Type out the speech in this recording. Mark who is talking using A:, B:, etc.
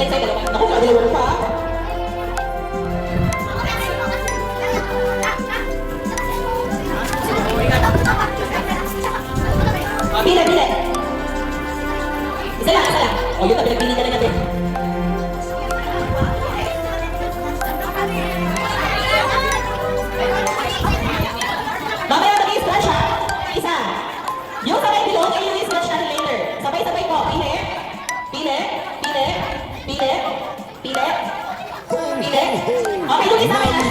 A: Sa'yo, dalawa. Naku, dalawa pa. Pili, pili. Isa lang, isa lang. O, yun na, pinagpili ka na natin. Mamaya mag-i-scratch ha. Isa. Yung sabay bilog ay yung i-scratch natin later. Sabay-sabay po. Pili. Pili. Pili. Pili. Pili. Pili. Okay, yung isa akin na.